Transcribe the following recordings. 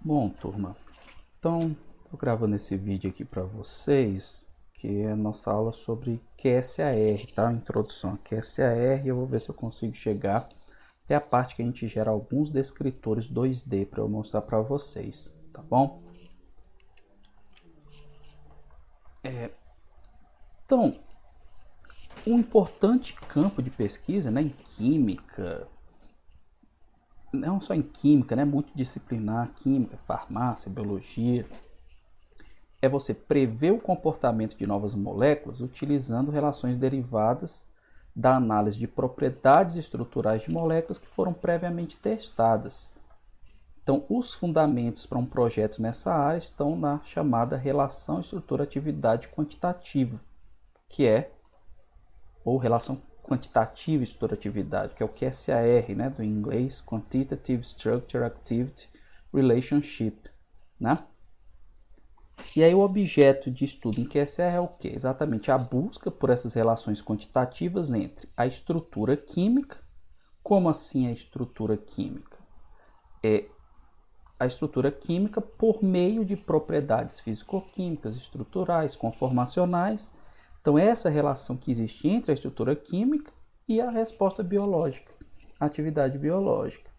Bom, turma, então estou gravando esse vídeo aqui para vocês, que é a nossa aula sobre QSAR, tá? Introdução a QSAR, e eu vou ver se eu consigo chegar até a parte que a gente gera alguns descritores 2D para eu mostrar para vocês, tá bom? Então, um importante campo de pesquisa, né, em química, não só em química, né, multidisciplinar, química, farmácia, biologia, é você prever o comportamento de novas moléculas utilizando relações derivadas da análise de propriedades estruturais de moléculas que foram previamente testadas. Então, os fundamentos para um projeto nessa área estão na chamada relação estrutura-atividade quantitativa, que é, ou relação quantitativa estrutura-atividade, que é o QSAR, né, do inglês Quantitative Structure Activity Relationship, né? E aí o objeto de estudo em QSR é o quê? Exatamente a busca por essas relações quantitativas entre a estrutura química. Como assim a estrutura química? É a estrutura química por meio de propriedades físico-químicas, estruturais, conformacionais. Então essa relação que existe entre a estrutura química e a resposta biológica, a atividade biológica.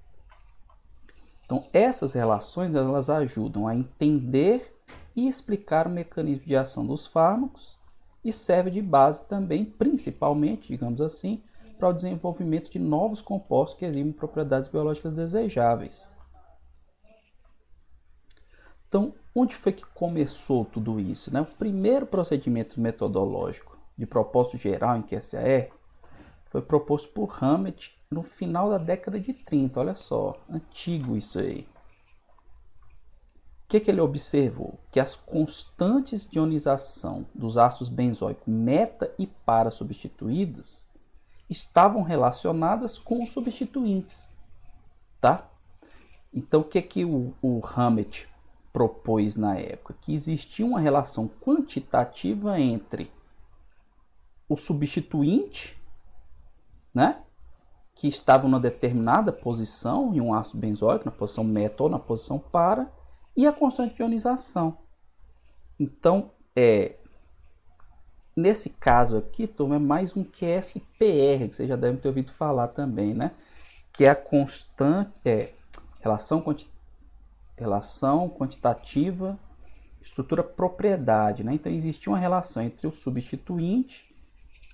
Então essas relações elas ajudam a entender e explicar o mecanismo de ação dos fármacos e serve de base também, principalmente, digamos assim, para o desenvolvimento de novos compostos que exibem propriedades biológicas desejáveis. Então, onde foi que começou tudo isso, né? O primeiro procedimento metodológico de propósito geral em QSAR foi proposto por Hammett no final da década de 30, olha só, antigo isso aí. O que ele observou? Que as constantes de ionização dos ácidos benzoicos meta e para substituídas estavam relacionadas com os substituintes, tá? Então o que o Hammett propôs na época? Que existia uma relação quantitativa entre o substituinte, né, que estava numa determinada posição em um ácido benzoico, na posição meta ou na posição para, e a constante de ionização. Então, nesse caso aqui, turma, é mais um QSPR, que vocês já devem ter ouvido falar também, né? Que é a constante, relação quantitativa, estrutura propriedade, né? Então, existia uma relação entre o substituinte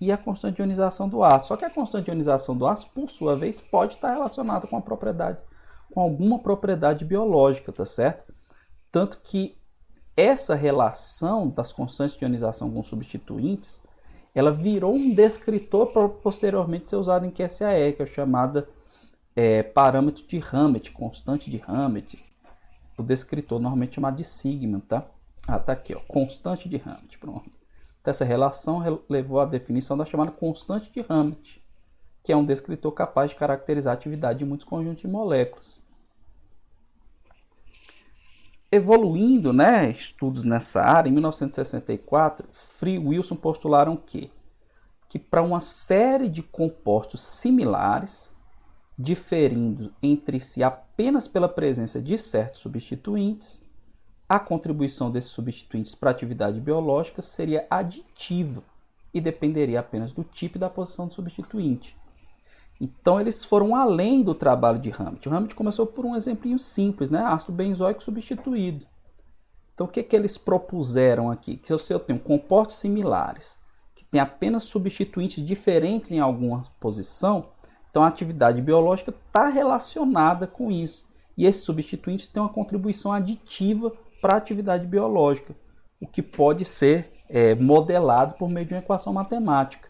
e a constante de ionização do ácido. Só que a constante de ionização do ácido, por sua vez, pode estar relacionada com a propriedade, com alguma propriedade biológica, tá certo? Tanto que essa relação das constantes de ionização com substituintes, ela virou um descritor para posteriormente ser usado em QSAE, que é o chamado parâmetro de Hammett, constante de Hammett. O descritor normalmente chamado de sigma, tá? Ah, tá aqui, ó, constante de Hammett, pronto. Então, essa relação levou à definição da chamada constante de Hammett, que é um descritor capaz de caracterizar a atividade de muitos conjuntos de moléculas. Evoluindo, né, estudos nessa área, em 1964, Free e Wilson postularam o quê? Que para uma série de compostos similares, diferindo entre si apenas pela presença de certos substituintes, a contribuição desses substituintes para a atividade biológica seria aditiva e dependeria apenas do tipo e da posição do substituinte. Então eles foram além do trabalho de Hammett. O Hammett começou por um exemplinho simples, né? Ácido benzoico substituído. Então o que eles propuseram aqui? Que se eu tenho compostos similares, que tem apenas substituintes diferentes em alguma posição, então a atividade biológica está relacionada com isso. E esses substituintes têm uma contribuição aditiva para a atividade biológica, o que pode ser modelado por meio de uma equação matemática.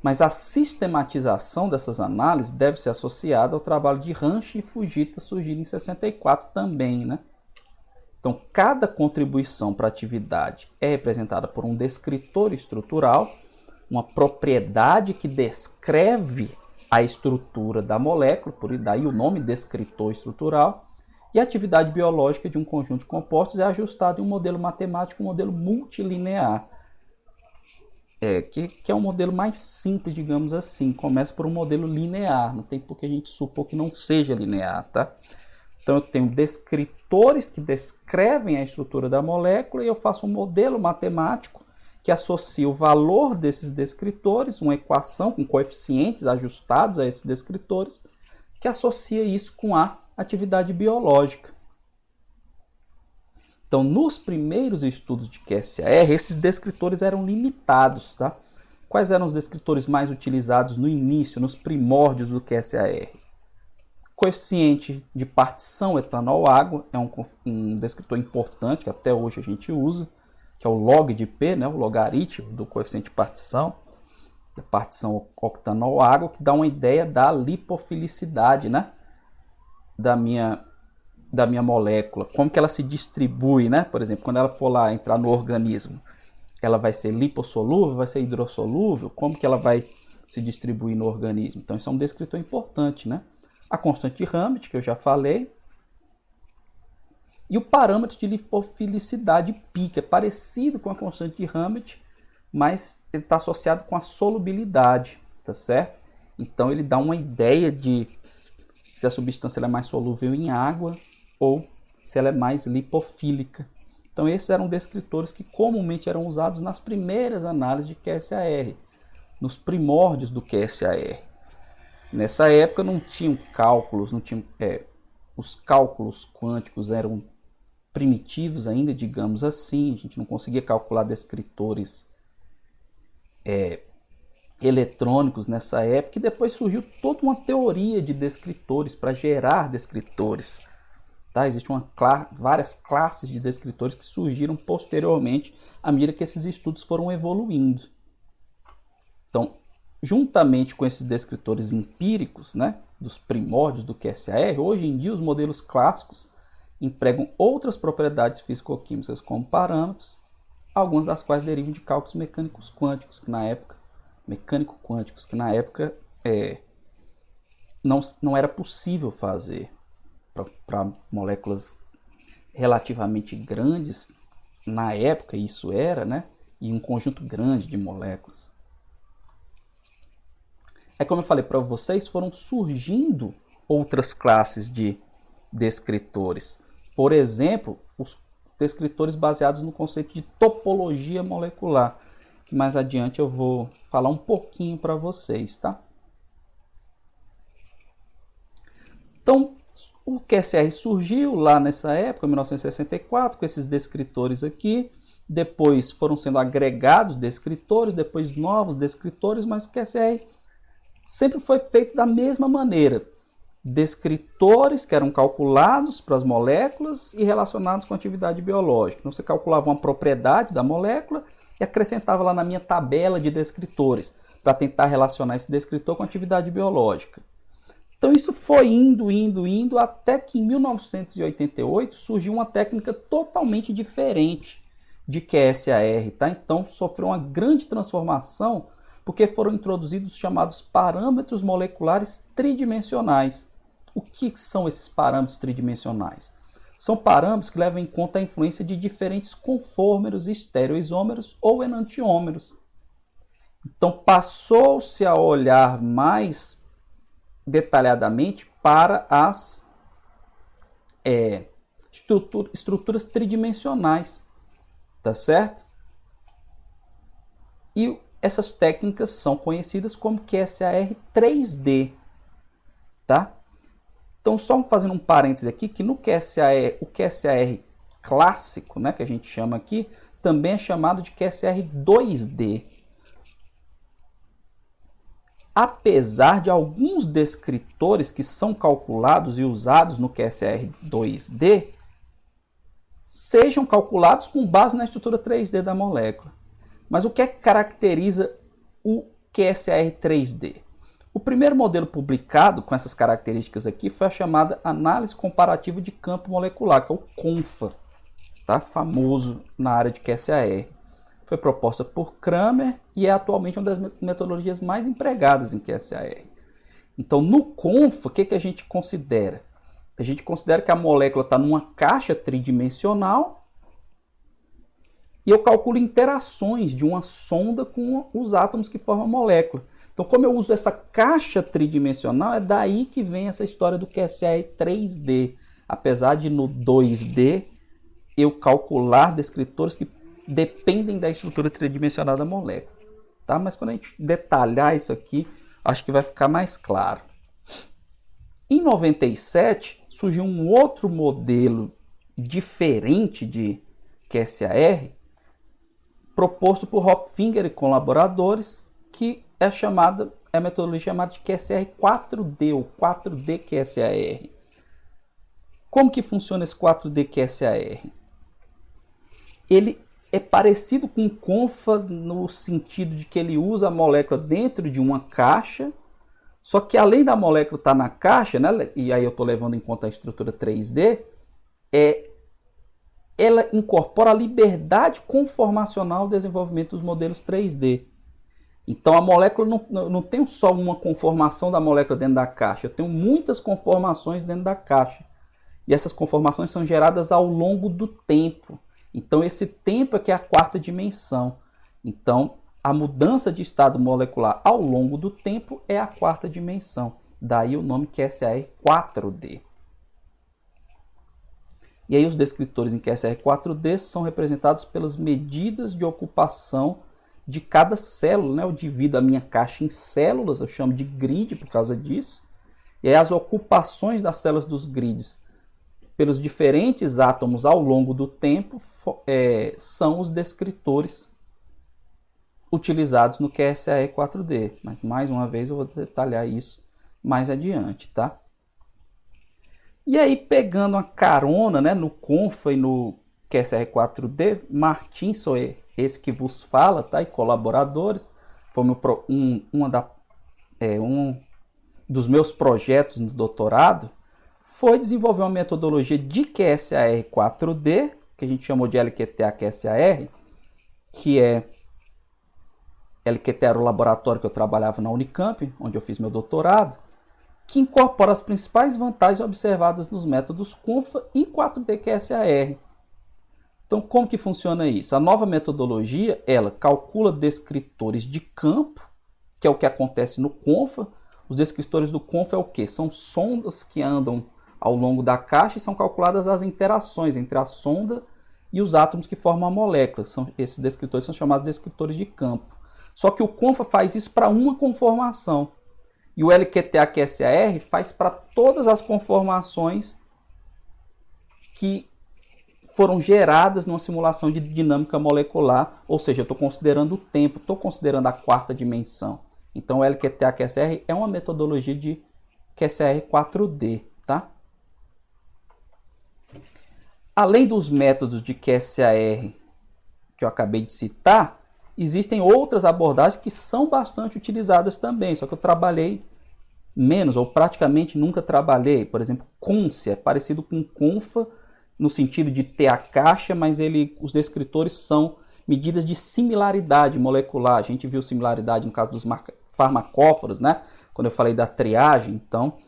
Mas a sistematização dessas análises deve ser associada ao trabalho de Ranch e Fujita, surgido em 64 também, né? Então, cada contribuição para a atividade é representada por um descritor estrutural, uma propriedade que descreve a estrutura da molécula, por daí o nome descritor estrutural, e a atividade biológica de um conjunto de compostos é ajustada em um modelo matemático, um modelo multilinear. Que é um modelo mais simples, digamos assim. Começa por um modelo linear, não tem por que a gente supor que não seja linear, tá? Então eu tenho descritores que descrevem a estrutura da molécula e eu faço um modelo matemático que associa o valor desses descritores, uma equação com coeficientes ajustados a esses descritores, que associa isso com a atividade biológica. Então, nos primeiros estudos de QSAR, esses descritores eram limitados, tá? Quais eram os descritores mais utilizados no início, nos primórdios do QSAR? Coeficiente de partição etanol-água é um descritor importante que até hoje a gente usa, que é o log de P, né, o logaritmo do coeficiente de partição, da partição octanol-água, que dá uma ideia da lipofilicidade, né, da minha molécula, como que ela se distribui, né? Por exemplo, quando ela for lá entrar no organismo, ela vai ser lipossolúvel, vai ser hidrossolúvel, como que ela vai se distribuir no organismo? Então, isso é um descritor importante, né? A constante de Hammett, que eu já falei, e o parâmetro de lipofilicidade π, que é parecido com a constante de Hammett, mas ele está associado com a solubilidade, tá certo? Então, ele dá uma ideia de se a substância é mais solúvel em água ou se ela é mais lipofílica. Então, esses eram descritores que comumente eram usados nas primeiras análises de QSAR, nos primórdios do QSAR. Nessa época não tinham cálculos, os cálculos quânticos eram primitivos ainda, digamos assim, a gente não conseguia calcular descritores eletrônicos nessa época, e depois surgiu toda uma teoria de descritores para gerar descritores. Tá? Existem várias classes de descritores que surgiram posteriormente à medida que esses estudos foram evoluindo. Então, juntamente com esses descritores empíricos, né, dos primórdios do QSAR, hoje em dia os modelos clássicos empregam outras propriedades físico-químicas como parâmetros, algumas das quais derivam de cálculos mecânicos quânticos, que na época não era possível fazer para moléculas relativamente grandes, na época isso era, né, e um conjunto grande de moléculas. É como eu falei para vocês, foram surgindo outras classes de descritores. Por exemplo, os descritores baseados no conceito de topologia molecular, que mais adiante eu vou falar um pouquinho para vocês, tá? Então, o QSR surgiu lá nessa época, 1964, com esses descritores aqui. Depois foram sendo agregados descritores, depois novos descritores, mas o QSR sempre foi feito da mesma maneira. Descritores que eram calculados para as moléculas e relacionados com a atividade biológica. Então, você calculava uma propriedade da molécula e acrescentava lá na minha tabela de descritores, para tentar relacionar esse descritor com a atividade biológica. Então, isso foi indo, até que em 1988 surgiu uma técnica totalmente diferente de QSAR. Tá? Então, sofreu uma grande transformação, porque foram introduzidos os chamados parâmetros moleculares tridimensionais. O que são esses parâmetros tridimensionais? São parâmetros que levam em conta a influência de diferentes conformeiros, estereoisômeros ou enantiômeros. Então, passou-se a olhar mais detalhadamente para as estruturas tridimensionais, tá certo? E essas técnicas são conhecidas como QSAR 3D, tá? Então, só fazendo um parêntese aqui, que no QSAR, o QSAR clássico, né, que a gente chama aqui, também é chamado de QSAR 2D. Apesar de alguns descritores que são calculados e usados no QSAR 2D, sejam calculados com base na estrutura 3D da molécula. Mas o que é que caracteriza o QSAR 3D? O primeiro modelo publicado com essas características aqui foi a chamada Análise Comparativa de Campo Molecular, que é o CONFA, tá? Famoso na área de QSAR. Foi proposta por Kramer e é atualmente uma das metodologias mais empregadas em QSAR. Então, no CONFA, o que a gente considera? A gente considera que a molécula está numa caixa tridimensional e eu calculo interações de uma sonda com os átomos que formam a molécula. Então, como eu uso essa caixa tridimensional, é daí que vem essa história do QSAR 3D. apesar de no 2D eu calcular descritores que dependem da estrutura tridimensional da molécula. Tá? Mas quando a gente detalhar isso aqui, acho que vai ficar mais claro. Em 97, surgiu um outro modelo diferente de QSAR, proposto por Hopfinger e colaboradores, que é a metodologia chamada de QSAR 4D, ou 4D QSAR. Como que funciona esse 4D QSAR? Ele é parecido com o CONFA no sentido de que ele usa a molécula dentro de uma caixa, só que além da molécula estar na caixa, né, e aí eu estou levando em conta a estrutura 3D, ela incorpora a liberdade conformacional do desenvolvimento dos modelos 3D. Então a molécula não tem só uma conformação da molécula dentro da caixa, eu tenho muitas conformações dentro da caixa. E essas conformações são geradas ao longo do tempo. Então esse tempo é que é a quarta dimensão. Então a mudança de estado molecular ao longo do tempo é a quarta dimensão. Daí o nome QSAR 4D. E aí os descritores em QSAR 4D são representados pelas medidas de ocupação de cada célula, né? Eu divido a minha caixa em células, eu chamo de grid por causa disso. E aí as ocupações das células dos grids pelos diferentes átomos ao longo do tempo são os descritores utilizados no QSAR 4D. Mas mais uma vez eu vou detalhar isso mais adiante, tá? E aí, pegando uma carona, né, no CONFA e no QSAR 4D, Martins, esse que vos fala, tá, e colaboradores, foi um dos meus projetos no doutorado, foi desenvolver uma metodologia de QSAR 4D, que a gente chamou de LQTA-QSAR, que LQTA era o laboratório que eu trabalhava na Unicamp, onde eu fiz meu doutorado, que incorpora as principais vantagens observadas nos métodos CONFA e 4D QSAR. Então, como que funciona isso? A nova metodologia, ela calcula descritores de campo, que é o que acontece no CONFA. Os descritores do CONFA é o quê? São sondas que andam ao longo da caixa e são calculadas as interações entre a sonda e os átomos que formam a molécula. Esses descritores são chamados descritores de campo. Só que o CONFA faz isso para uma conformação. E o LQTA-QSAR faz para todas as conformações que foram geradas numa simulação de dinâmica molecular, ou seja, eu estou considerando o tempo, estou considerando a quarta dimensão. Então o LQTA-QSAR é uma metodologia de QSAR 4D, tá? Além dos métodos de QSAR que eu acabei de citar, existem outras abordagens que são bastante utilizadas também, só que eu trabalhei menos, ou praticamente nunca trabalhei. Por exemplo, CONSE é parecido com CONFA, no sentido de ter a caixa, mas os descritores são medidas de similaridade molecular. A gente viu similaridade no caso dos farmacóforos, né? Quando eu falei da triagem. Então,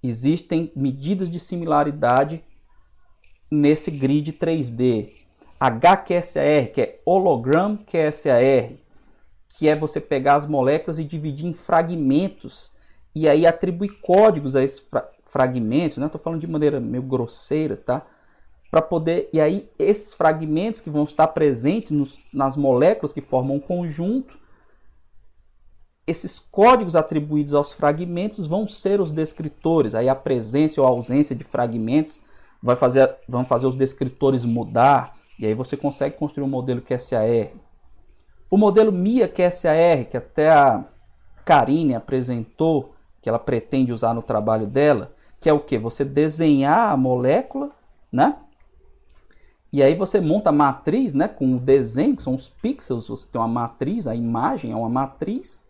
existem medidas de similaridade nesse grid 3D. HQSAR, que é Hologram QSAR, que é você pegar as moléculas e dividir em fragmentos e aí atribuir códigos a esses fragmentos, né? Estou falando de maneira meio grosseira, tá? Para poder, e aí esses fragmentos que vão estar presentes nas moléculas que formam um conjunto, esses códigos atribuídos aos fragmentos vão ser os descritores. Aí a presença ou a ausência de fragmentos vão fazer os descritores mudar. E aí você consegue construir um modelo QSAR. O modelo MIA QSAR, que até a Karine apresentou, que ela pretende usar no trabalho dela, que é o quê? Você desenhar a molécula, né? E aí você monta a matriz, né, com o desenho, que são os pixels, você tem uma matriz, a imagem é uma matriz.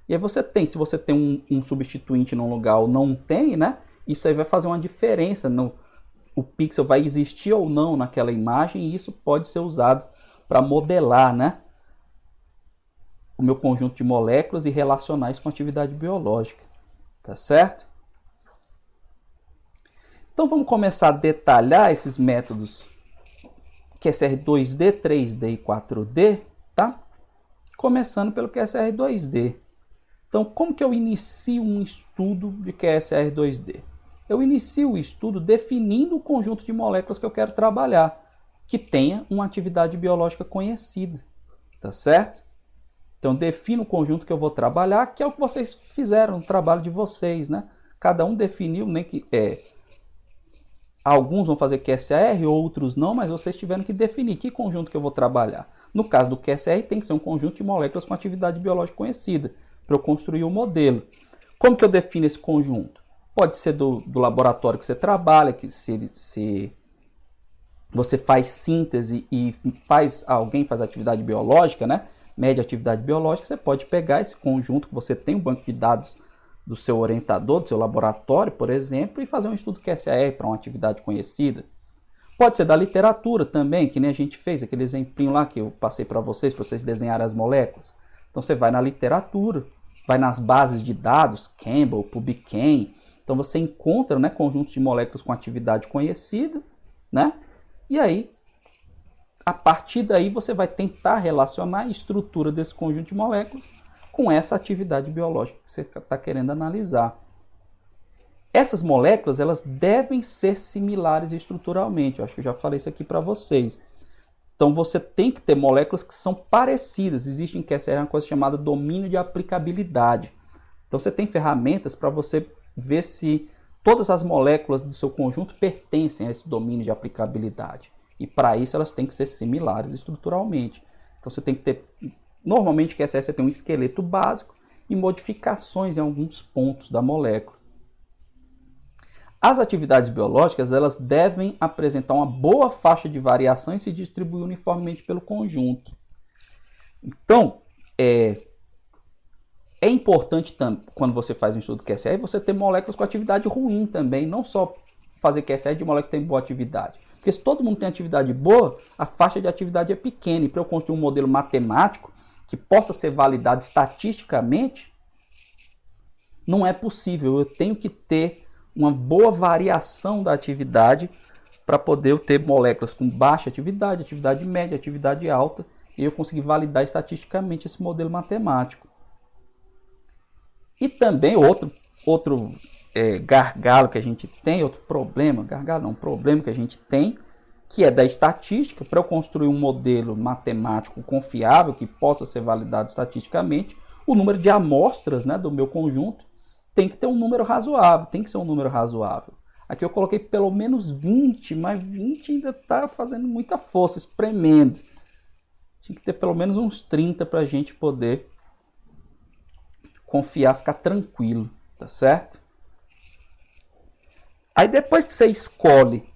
E aí se você tem um substituinte num lugar ou não tem, né? Isso aí vai fazer uma diferença o pixel vai existir ou não naquela imagem, e isso pode ser usado para modelar, né, o meu conjunto de moléculas e relacionar isso com a atividade biológica. Tá certo? Então vamos começar a detalhar esses métodos QSR 2D, 3D e 4D, tá? Começando pelo QSR 2D. Então, como que eu inicio um estudo de QSR 2D? eu inicio o estudo definindo o conjunto de moléculas que eu quero trabalhar, que tenha uma atividade biológica conhecida, tá certo? Então, defino o conjunto que eu vou trabalhar, que é o que vocês fizeram no trabalho de vocês, né? Cada um definiu, né, alguns vão fazer QSAR, outros não, mas vocês tiveram que definir que conjunto que eu vou trabalhar. No caso do QSAR, tem que ser um conjunto de moléculas com atividade biológica conhecida, para eu construir o modelo. Como que eu defino esse conjunto? Pode ser do laboratório que você trabalha, que se você faz síntese e alguém faz atividade biológica, né? Mede atividade biológica, você pode pegar esse conjunto que você tem, um banco de dados do seu orientador, do seu laboratório, por exemplo, e fazer um estudo QSAR para uma atividade conhecida. Pode ser da literatura também, que nem a gente fez, aquele exemplinho lá que eu passei para vocês desenharem as moléculas. Então você vai na literatura, vai nas bases de dados, Campbell, PubChem. Então você encontra, né, conjuntos de moléculas com atividade conhecida, né? E aí, a partir daí, você vai tentar relacionar a estrutura desse conjunto de moléculas com essa atividade biológica que você está querendo analisar. Essas moléculas, elas devem ser similares estruturalmente. Eu acho que eu já falei isso aqui para vocês. Então, você tem que ter moléculas que são parecidas. Existe em QSAR uma coisa chamada domínio de aplicabilidade. Então, você tem ferramentas para você ver se todas as moléculas do seu conjunto pertencem a esse domínio de aplicabilidade. E para isso elas têm que ser similares estruturalmente. Então você tem que ter, normalmente QSAR você tem um esqueleto básico e modificações em alguns pontos da molécula. As atividades biológicas, elas devem apresentar uma boa faixa de variação e se distribuir uniformemente pelo conjunto. Então, é importante quando você faz um estudo QSAR você ter moléculas com atividade ruim também, não só fazer QSAR de moléculas que têm boa atividade. Porque se todo mundo tem atividade boa, a faixa de atividade é pequena. E para eu construir um modelo matemático que possa ser validado estatisticamente, não é possível. Eu tenho que ter uma boa variação da atividade para poder ter moléculas com baixa atividade, atividade média, atividade alta, e eu conseguir validar estatisticamente esse modelo matemático. E também outro gargalo que a gente tem, outro problema, problema que a gente tem, que é da estatística. Para eu construir um modelo matemático confiável, que possa ser validado estatisticamente, o número de amostras, né, do meu conjunto tem que ter um número razoável, tem que ser um número razoável. Aqui eu coloquei pelo menos 20, mas 20 ainda está fazendo muita força, espremendo. Tinha que ter pelo menos uns 30 para a gente poder confiar, ficar tranquilo, tá certo? Aí depois que você escolhe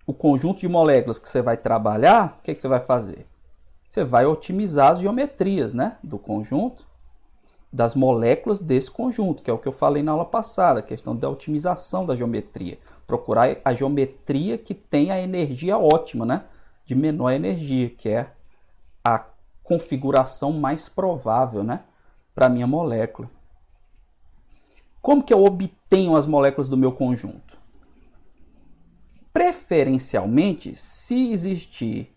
o conjunto de moléculas que você vai trabalhar, o que você vai fazer? Você vai otimizar as geometrias, né, do conjunto, das moléculas desse conjunto, que é o que eu falei na aula passada, a questão da otimização da geometria. Procurar a geometria que tem a energia ótima, né, de menor energia, que é a configuração mais provável, né, para a minha molécula. Como que eu obtenho as moléculas do meu conjunto? Preferencialmente, se existir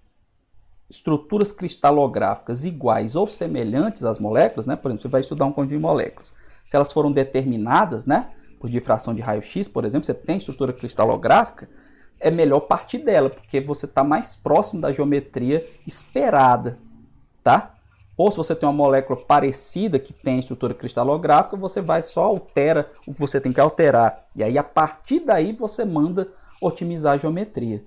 estruturas cristalográficas iguais ou semelhantes às moléculas, né? Por exemplo, você vai estudar um conjunto de moléculas. Se elas foram determinadas, né, por difração de raio-x, por exemplo, você tem estrutura cristalográfica, é melhor partir dela, porque você está mais próximo da geometria esperada, tá? Ou se você tem uma molécula parecida que tem estrutura cristalográfica, você vai só altera o que você tem que alterar. E aí, a partir daí, você manda otimizar a geometria.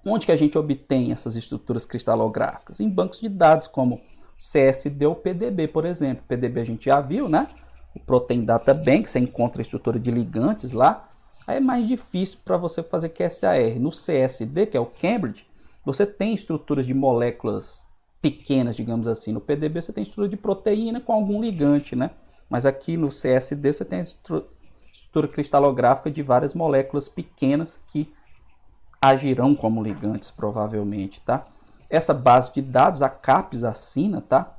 Onde que a gente obtém essas estruturas cristalográficas? Em bancos de dados como CSD ou PDB, por exemplo. PDB a gente já viu, né? O Protein Data Bank, você encontra a estrutura de ligantes lá. Aí é mais difícil para você fazer QSAR. No CSD, que é o Cambridge, você tem estruturas de moléculas pequenas, digamos assim. No PDB você tem estrutura de proteína com algum ligante, né? Mas aqui no CSD você tem a estrutura cristalográfica de várias moléculas pequenas que agirão como ligantes, provavelmente, tá? Essa base de dados, a CAPES assina, tá?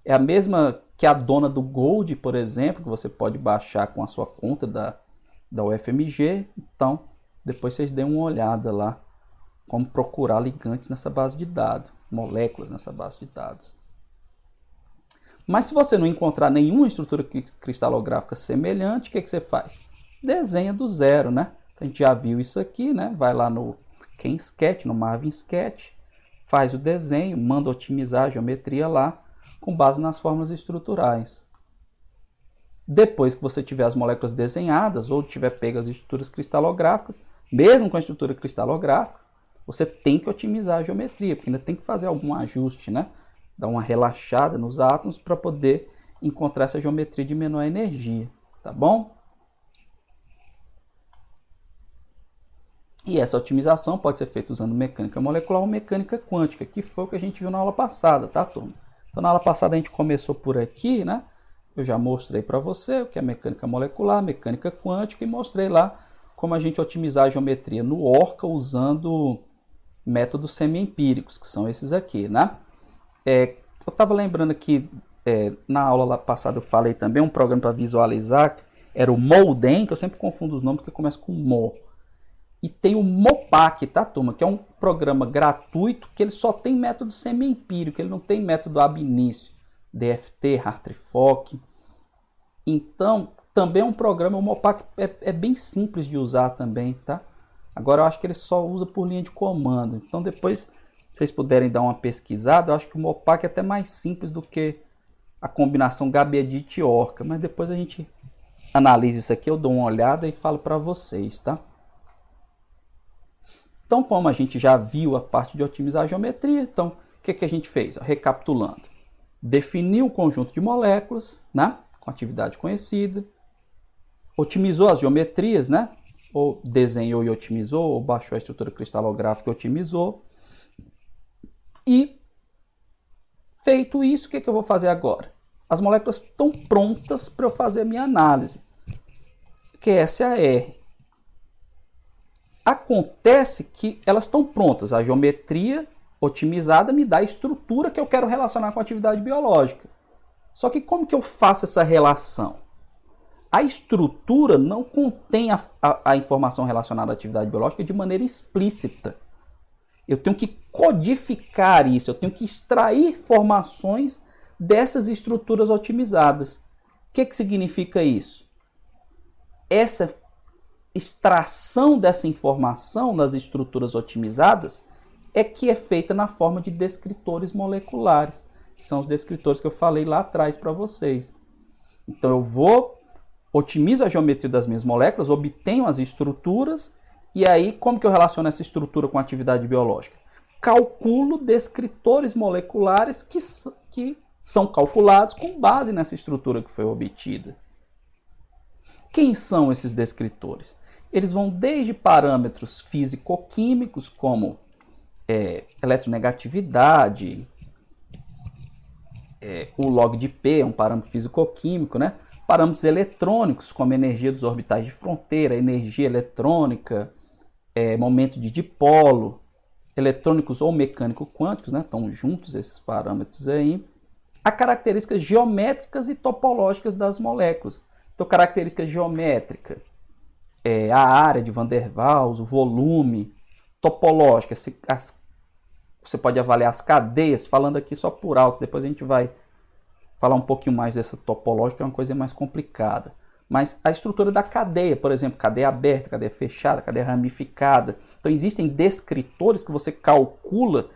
É a mesma que a dona do Gold, por exemplo, que você pode baixar com a sua conta da UFMG. Então, depois vocês dêem uma olhada lá, como procurar ligantes nessa base de dados, moléculas nessa base de dados. Mas se você não encontrar nenhuma estrutura cristalográfica semelhante, o que você faz? desenha do zero, né? A gente já viu isso aqui, né? Vai lá no KenSketch, no Marvin Sketch, faz o desenho, manda otimizar a geometria lá, com base nas fórmulas estruturais. Depois que você tiver as moléculas desenhadas, ou tiver pego as estruturas cristalográficas, mesmo com a estrutura cristalográfica, você tem que otimizar a geometria, porque ainda tem que fazer algum ajuste, né? Dar uma relaxada nos átomos para poder encontrar essa geometria de menor energia, tá bom? E essa otimização pode ser feita usando mecânica molecular ou mecânica quântica, que foi o que a gente viu na aula passada, tá, turma? Então, na aula passada a gente começou por aqui, né? Eu já mostrei para você o que é mecânica molecular, mecânica quântica, e mostrei lá como a gente otimizar a geometria no ORCA usando métodos semi-empíricos, que são esses aqui, né? Eu estava lembrando aqui, na aula lá passada eu falei também, um programa para visualizar, era o Molden, que eu sempre confundo os nomes, que começa com Mo. E tem o Mopac, tá, turma? Que é um programa gratuito que ele só tem método semi-empírico, ele não tem método ab initio, DFT, Hartree-Fock. Então, também é um programa, o Mopac é bem simples de usar também, tá? Agora eu acho que ele só usa por linha de comando. Então depois, se vocês puderem dar uma pesquisada, eu acho que o Mopac é até mais simples do que a combinação Gabiedit e Orca. Mas depois a gente analisa isso aqui, eu dou uma olhada e falo para vocês, tá? Então, como a gente já viu a parte de otimizar a geometria, então o que a gente fez? Recapitulando. Definiu o conjunto de moléculas, né? Com atividade conhecida. Otimizou as geometrias, né? Ou desenhou e otimizou, ou baixou a estrutura cristalográfica e otimizou. E, feito isso, o que eu vou fazer agora? As moléculas estão prontas para eu fazer a minha análise, que essa é a R. Acontece que elas estão prontas, a geometria otimizada me dá a estrutura que eu quero relacionar com a atividade biológica. Só que como que eu faço essa relação? A estrutura não contém a informação relacionada à atividade biológica de maneira explícita. Eu tenho que codificar isso, eu tenho que extrair informações dessas estruturas otimizadas. O que significa isso? Essa extração dessa informação nas estruturas otimizadas é que é feita na forma de descritores moleculares, que são os descritores que eu falei lá atrás para vocês. Então eu otimizo a geometria das minhas moléculas, obtenho as estruturas, e aí como que eu relaciono essa estrutura com a atividade biológica? Calculo descritores moleculares que são calculados com base nessa estrutura que foi obtida. Quem são esses descritores? Eles vão desde parâmetros físico-químicos, como eletronegatividade, o log de P é um parâmetro físico-químico, né? Parâmetros eletrônicos, como energia dos orbitais de fronteira, energia eletrônica, momento de dipolo, eletrônicos ou mecânico-quânticos, né? Estão juntos esses parâmetros aí. Há características geométricas e topológicas das moléculas. Então, característica geométrica, a área de Van der Waals, o volume. Topológica, você pode avaliar as cadeias, falando aqui só por alto, depois a gente vai falar um pouquinho mais dessa topológica, é uma coisa mais complicada. Mas a estrutura da cadeia, por exemplo, cadeia aberta, cadeia fechada, cadeia ramificada. Então existem descritores que você calcula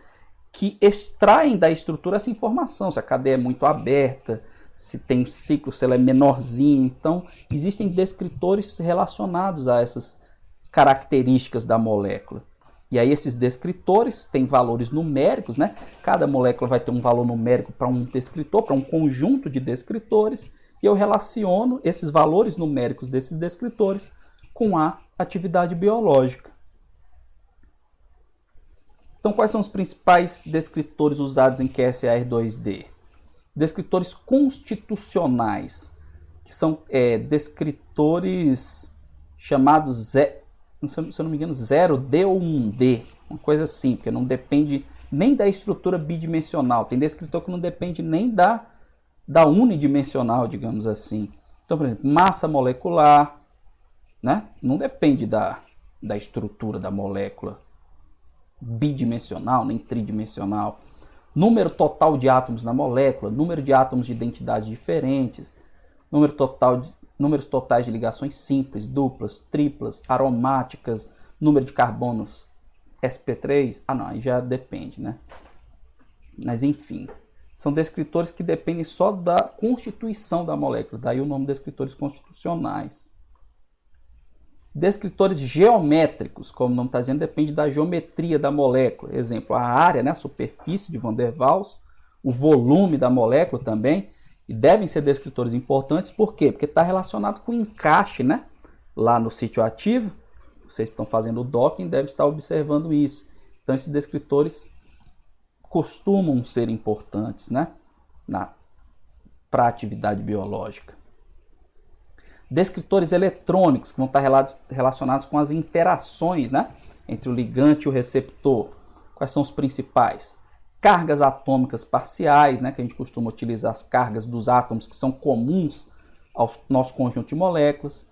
que extraem da estrutura essa informação, se a cadeia é muito aberta, se tem ciclo, se ela é menorzinha. Então existem descritores relacionados a essas características da molécula. E aí esses descritores têm valores numéricos, né? Cada molécula vai ter um valor numérico para um descritor, para um conjunto de descritores, e eu relaciono esses valores numéricos desses descritores com a atividade biológica. Então, quais são os principais descritores usados em QSAR2D? Descritores constitucionais, que são descritores chamados, se eu não me engano, 0D ou 1D, uma coisa assim, porque não depende nem da estrutura bidimensional. Tem descritor que não depende nem da unidimensional, digamos assim. Então, por exemplo, massa molecular, né? Não depende da estrutura da molécula bidimensional, nem tridimensional. Número total de átomos na molécula, número de átomos de identidades diferentes, número números totais de ligações simples, duplas, triplas, aromáticas, número de carbonos sp3. Ah, não, aí já depende, né? Mas enfim, são descritores que dependem só da constituição da molécula, daí o nome de descritores constitucionais. Descritores geométricos, como o nome está dizendo, depende da geometria da molécula. Exemplo, a área, né, a superfície de Van der Waals, o volume da molécula também, e devem ser descritores importantes, por quê? Porque está relacionado com o encaixe, né, lá no sítio ativo. Vocês estão fazendo o docking, devem estar observando isso. Então, esses descritores costumam ser importantes, né, para a atividade biológica. Descritores eletrônicos, que vão estar relacionados com as interações, né, entre o ligante e o receptor. Quais são os principais? Cargas atômicas parciais, né, que a gente costuma utilizar as cargas dos átomos que são comuns ao nosso conjunto de moléculas.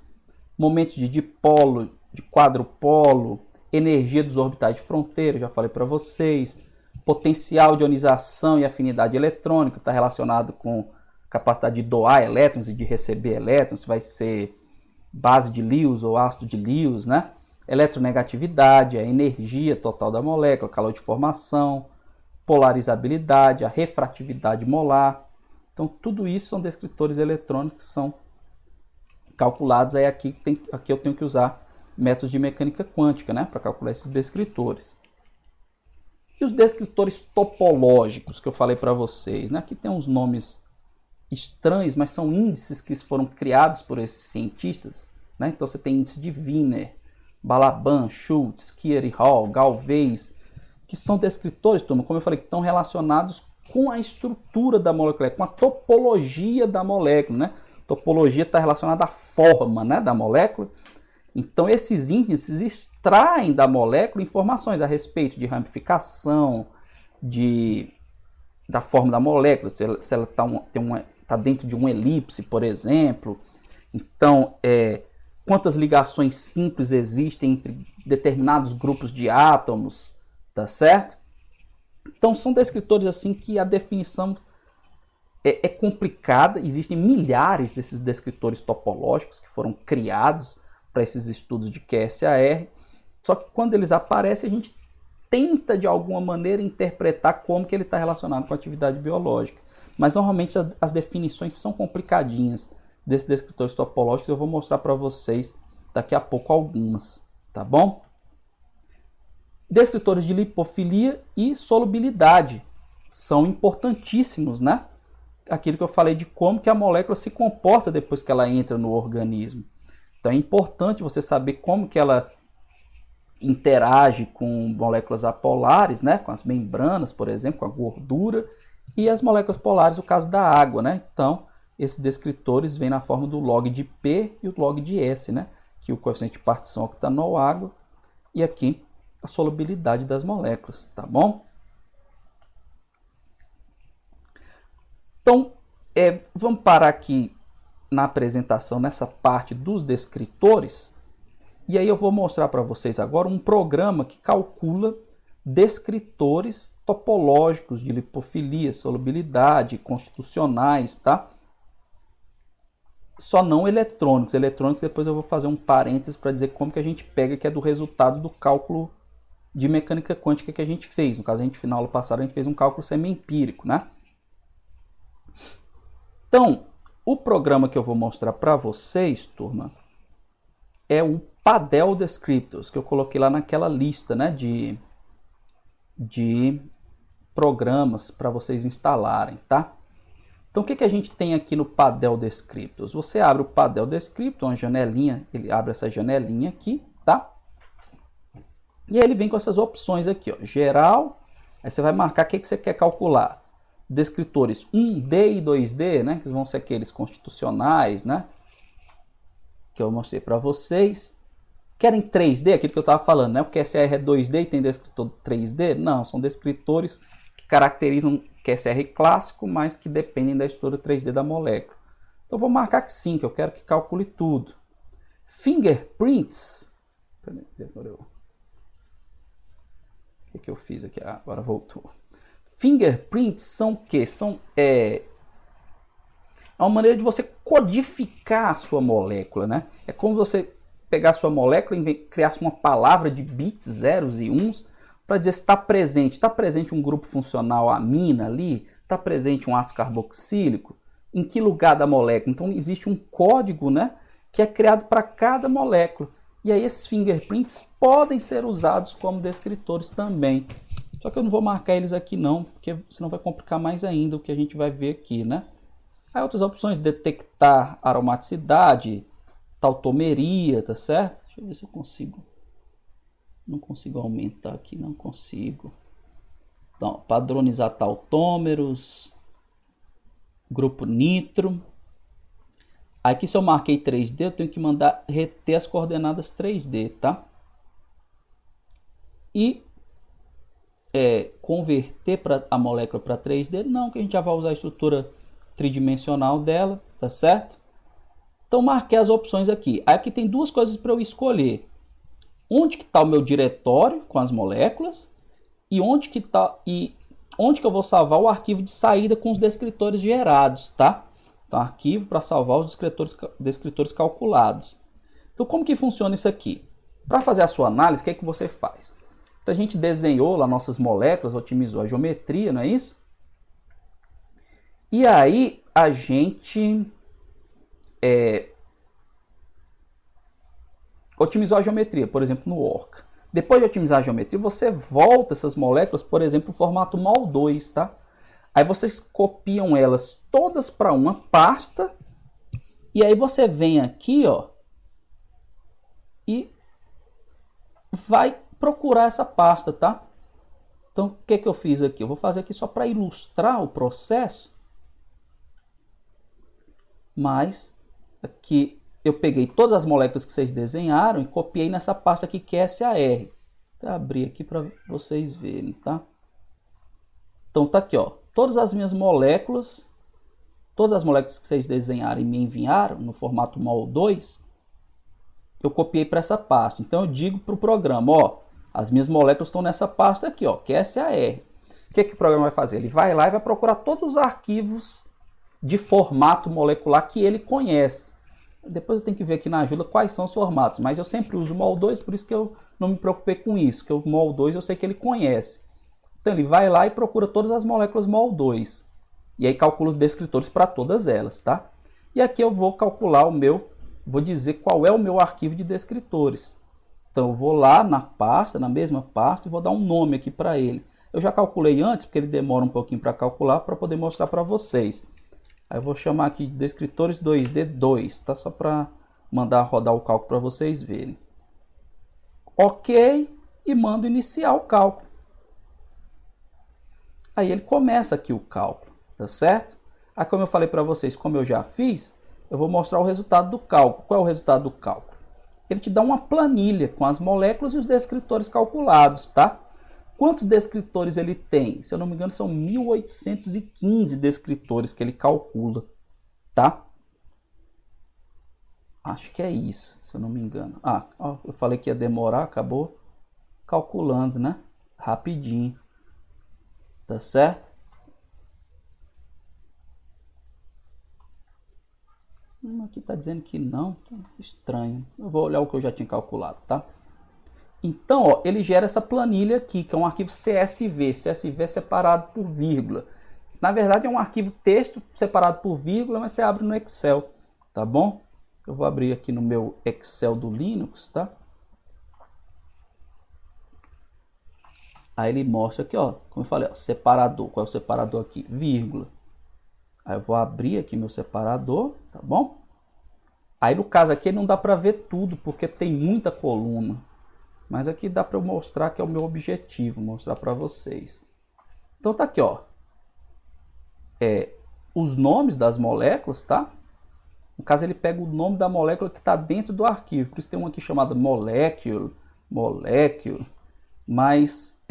Momentos de dipolo, de quadrupolo, energia dos orbitais de fronteira, já falei para vocês. Potencial de ionização e afinidade eletrônica, está relacionado com capacidade de doar elétrons e de receber elétrons, vai ser base de Lewis ou ácido de Lewis, né? Eletronegatividade, a energia total da molécula, calor de formação, polarizabilidade, a refratividade molar. Então, tudo isso são descritores eletrônicos que são calculados. Aí aqui eu tenho que usar métodos de mecânica quântica, né, para calcular esses descritores. E os descritores topológicos que eu falei para vocês, né? Aqui tem uns nomes estranhos, mas são índices que foram criados por esses cientistas, né? Então você tem índice de Wiener, Balaban, Schultz, Kier e Hall, Galvez, que são descritores, turma, como eu falei, que estão relacionados com a estrutura da molécula, com a topologia da molécula, né? Topologia está relacionada à forma, né, da molécula. Então esses índices extraem da molécula informações a respeito de ramificação, da forma da molécula, se ela está dentro de uma elipse, por exemplo. Então, quantas ligações simples existem entre determinados grupos de átomos, tá certo? Então, são descritores assim que a definição é complicada. Existem milhares desses descritores topológicos que foram criados para esses estudos de QSAR, só que quando eles aparecem, a gente tenta de alguma maneira interpretar como que ele está relacionado com a atividade biológica. Mas normalmente as definições são complicadinhas desses descritores topológicos. Eu vou mostrar para vocês daqui a pouco algumas, tá bom? Descritores de lipofilia e solubilidade são importantíssimos, né? Aquilo que eu falei de como que a molécula se comporta depois que ela entra no organismo. Então é importante você saber como que ela interage com moléculas apolares, né, com as membranas, por exemplo, com a gordura, e as moléculas polares, o caso da água, né? Então, esses descritores vêm na forma do log de P e o log de S, né? Que o coeficiente de partição octanol água e aqui a solubilidade das moléculas, tá bom? Então, vamos parar aqui na apresentação, nessa parte dos descritores, e aí eu vou mostrar para vocês agora um programa que calcula descritores topológicos de lipofilia, solubilidade, constitucionais, tá? Só não eletrônicos. Eletrônicos depois eu vou fazer um parênteses para dizer como que a gente pega, que é do resultado do cálculo de mecânica quântica que a gente fez. No caso, na aula passada, a gente fez um cálculo semi-empírico, né? Então, o programa que eu vou mostrar para vocês, turma, é o Padel Descriptors, que eu coloquei lá naquela lista, né, de programas para vocês instalarem, tá? Então, o que a gente tem aqui no Padel Descriptors? Você abre o Padel Descriptor, uma janelinha, ele abre essa janelinha aqui, tá? E aí ele vem com essas opções aqui, ó, geral, aí você vai marcar o que você quer calcular. Descritores 1D e 2D, né, que vão ser aqueles constitucionais, né, que eu mostrei para vocês. Querem 3D, aquilo que eu estava falando, né? O QSR é 2D e tem descritor 3D? Não, são descritores que caracterizam o QSR clássico, mas que dependem da estrutura 3D da molécula. Então, eu vou marcar que sim, que eu quero que calcule tudo. Fingerprints. O que eu fiz aqui? Ah, agora voltou. Fingerprints são o quê? É é uma maneira de você codificar a sua molécula, né? É como você pegar a sua molécula e criasse uma palavra de bits, zeros e uns, para dizer se está presente. Está presente um grupo funcional amina ali? Está presente um ácido carboxílico? Em que lugar da molécula? Então existe um código, né, que é criado para cada molécula. E aí esses fingerprints podem ser usados como descritores também. Só que eu não vou marcar eles aqui não, porque senão vai complicar mais ainda o que a gente vai ver aqui, né? Aí outras opções, detectar aromaticidade, tautomeria, tá certo? Deixa eu ver se eu consigo. Não consigo aumentar aqui, não consigo. Então, padronizar tautômeros, grupo nitro. Aqui se eu marquei 3D, eu tenho que mandar reter as coordenadas 3D, tá? E converter a molécula para 3D, não, que a gente já vai usar a estrutura tridimensional dela, tá certo? Então marquei as opções aqui. Aqui tem duas coisas para eu escolher. Onde que está o meu diretório com as moléculas e onde que eu vou salvar o arquivo de saída com os descritores gerados, tá? Então arquivo para salvar os descritores calculados. Então como que funciona isso aqui? Para fazer a sua análise, o que é que você faz? Então a gente desenhou lá nossas moléculas, otimizou a geometria, não é isso? E aí a gente otimizou a geometria, por exemplo, no Orca. Depois de otimizar a geometria, você volta essas moléculas, por exemplo, no formato MOL2, tá? Aí vocês copiam elas todas para uma pasta e aí você vem aqui, ó, e vai procurar essa pasta, tá? Então, o que eu fiz aqui? Eu vou fazer aqui só para ilustrar o processo. Mas aqui eu peguei todas as moléculas que vocês desenharam e copiei nessa pasta aqui que é SAR. Vou abrir aqui para vocês verem, tá? Então tá aqui, ó, todas as minhas moléculas, todas as moléculas que vocês desenharam e me enviaram no formato MOL2, eu copiei para essa pasta. Então eu digo para o programa, ó, as minhas moléculas estão nessa pasta aqui, ó, que é SAR. O que o programa vai fazer? Ele vai lá e vai procurar todos os arquivos de formato molecular que ele conhece. Depois eu tenho que ver aqui na ajuda quais são os formatos, mas eu sempre uso o MOL2, por isso que eu não me preocupei com isso, que o MOL2 eu sei que ele conhece. Então ele vai lá e procura todas as moléculas MOL2, e aí calcula os descritores para todas elas, tá? E aqui eu vou calcular vou dizer qual é o meu arquivo de descritores. Então eu vou lá na pasta, na mesma pasta, e vou dar um nome aqui para ele. Eu já calculei antes, porque ele demora um pouquinho para calcular, para poder mostrar para vocês. Aí eu vou chamar aqui de descritores 2D2, tá? Só para mandar rodar o cálculo para vocês verem. Ok, e mando iniciar o cálculo. Aí ele começa aqui o cálculo, tá certo? Aí como eu falei para vocês, como eu já fiz, eu vou mostrar o resultado do cálculo. Qual é o resultado do cálculo? Ele te dá uma planilha com as moléculas e os descritores calculados, tá? Quantos descritores ele tem? Se eu não me engano, são 1815 descritores que ele calcula, tá? Acho que é isso, se eu não me engano. Ah, ó, eu falei que ia demorar, acabou calculando, né? Rapidinho. Tá certo? Aqui tá dizendo que não, tá estranho. Eu vou olhar o que eu já tinha calculado, tá? Então, ó, ele gera essa planilha aqui, que é um arquivo CSV. CSV é separado por vírgula. Na verdade, é um arquivo texto separado por vírgula, mas você abre no Excel, tá bom? Eu vou abrir aqui no meu Excel do Linux, tá? Aí ele mostra aqui, ó, como eu falei, ó, separador. Qual é o separador aqui? Vírgula. Aí eu vou abrir aqui meu separador, tá bom? Aí no caso aqui não dá para ver tudo, porque tem muita coluna. Mas aqui dá para eu mostrar que é o meu objetivo, mostrar para vocês. Então tá aqui, ó. Os nomes das moléculas, tá? No caso ele pega o nome da molécula que está dentro do arquivo. Por isso tem uma aqui chamada molecule, mas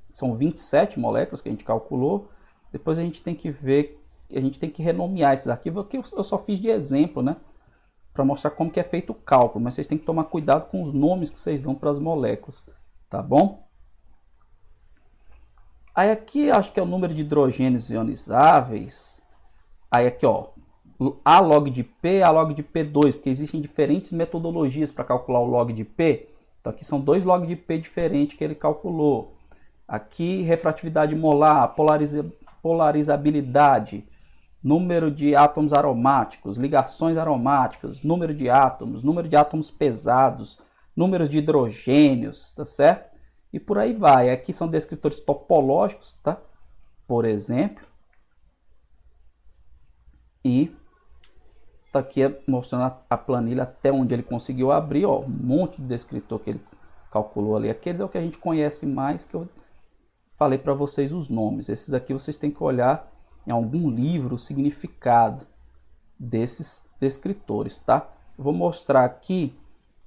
são 27 moléculas que a gente calculou. Depois a gente tem que ver, a gente tem que renomear esses arquivos. Aqui eu só fiz de exemplo, né? Para mostrar como que é feito o cálculo, mas vocês têm que tomar cuidado com os nomes que vocês dão para as moléculas, tá bom? Aí aqui acho que é o número de hidrogênios ionizáveis. Aí aqui, ó, A log de P, a log de P2, porque existem diferentes metodologias para calcular o log de P. Então aqui são dois log de P diferentes que ele calculou. Aqui refratividade molar, polarizabilidade, número de átomos aromáticos, ligações aromáticas, número de átomos pesados, números de hidrogênios, tá certo? E por aí vai. Aqui são descritores topológicos, tá? Por exemplo. E tá aqui mostrando a planilha até onde ele conseguiu abrir, ó, um monte de descritor que ele calculou ali. Aqueles é o que a gente conhece mais, que eu falei para vocês os nomes. Esses aqui vocês têm que olhar em algum livro o significado desses descritores, tá? Eu vou mostrar aqui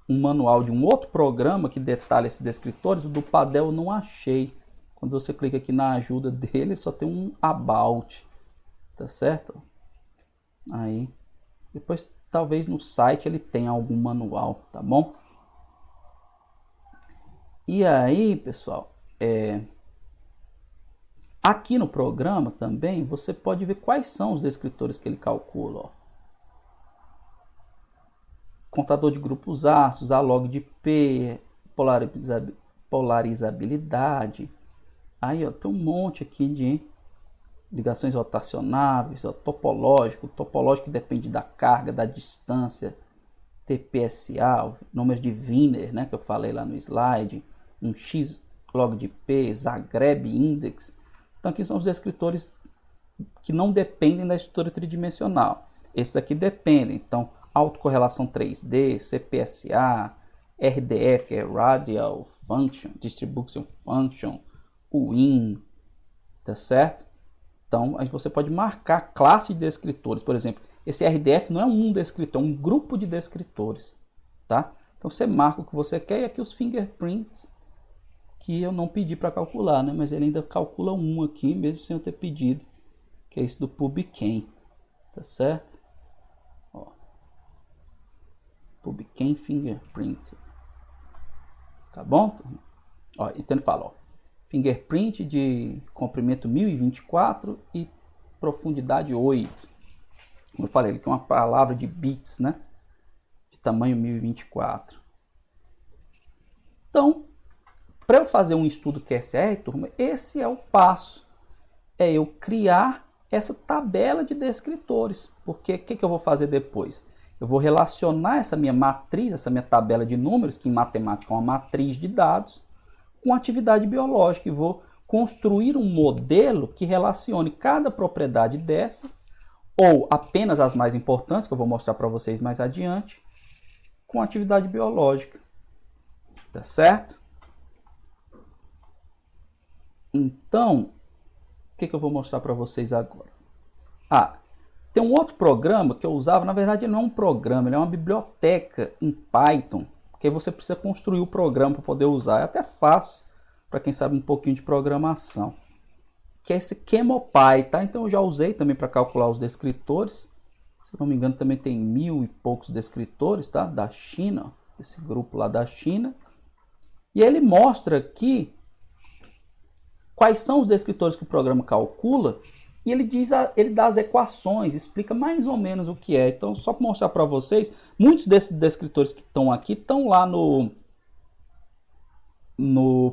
um manual de um outro programa que detalha esses descritores. O do Padel eu não achei. Quando você clica aqui na ajuda dele, só tem um about, tá certo? Aí, depois talvez no site ele tenha algum manual, tá bom? E aí, pessoal, aqui no programa também você pode ver quais são os descritores que ele calcula, ó. Contador de grupos ácidos, a log de P, polarizabilidade. Aí, ó, tem um monte aqui de ligações rotacionáveis, ó, topológico que depende da carga, da distância, TPSA, o número de Wiener, né, que eu falei lá no slide, um X log de P, Zagreb Index. Então aqui são os descritores que não dependem da estrutura tridimensional. Esses aqui dependem, então autocorrelação 3D, CPSA, RDF, que é Radial Function, Distribution Function, WIN, tá certo? Então, você pode marcar classe de descritores. Por exemplo, esse RDF não é um descritor, é um grupo de descritores, tá? Então, você marca o que você quer. E aqui os fingerprints, que eu não pedi para calcular, né? Mas ele ainda calcula um aqui, mesmo sem eu ter pedido, que é esse do PubChem, tá certo? Ó, PubChem Fingerprint. Tá bom? Ó, então ele fala, ó, fingerprint de comprimento 1024 e profundidade 8. Como eu falei, ele tem uma palavra de bits, né? De tamanho 1024. Então, para eu fazer um estudo QSR, turma, esse é o passo. É eu criar essa tabela de descritores. Porque o que eu vou fazer depois? Eu vou relacionar essa minha matriz, essa minha tabela de números, que em matemática é uma matriz de dados, com atividade biológica, e vou construir um modelo que relacione cada propriedade dessa, ou apenas as mais importantes, que eu vou mostrar para vocês mais adiante, com atividade biológica. Tá certo? Então, o que eu vou mostrar para vocês agora? Tem um outro programa que eu usava, na verdade não é um programa, ele é uma biblioteca em Python, que você precisa construir o programa para poder usar. É até fácil para quem sabe um pouquinho de programação. Que é esse ChemoPy, tá? Então eu já usei também para calcular os descritores. Se não me engano também tem 1000 e poucos descritores, tá? Da China, esse grupo lá da China. E ele mostra aqui quais são os descritores que o programa calcula. E ele dá as equações, explica mais ou menos o que é. Então, só para mostrar para vocês, muitos desses descritores que estão aqui estão lá no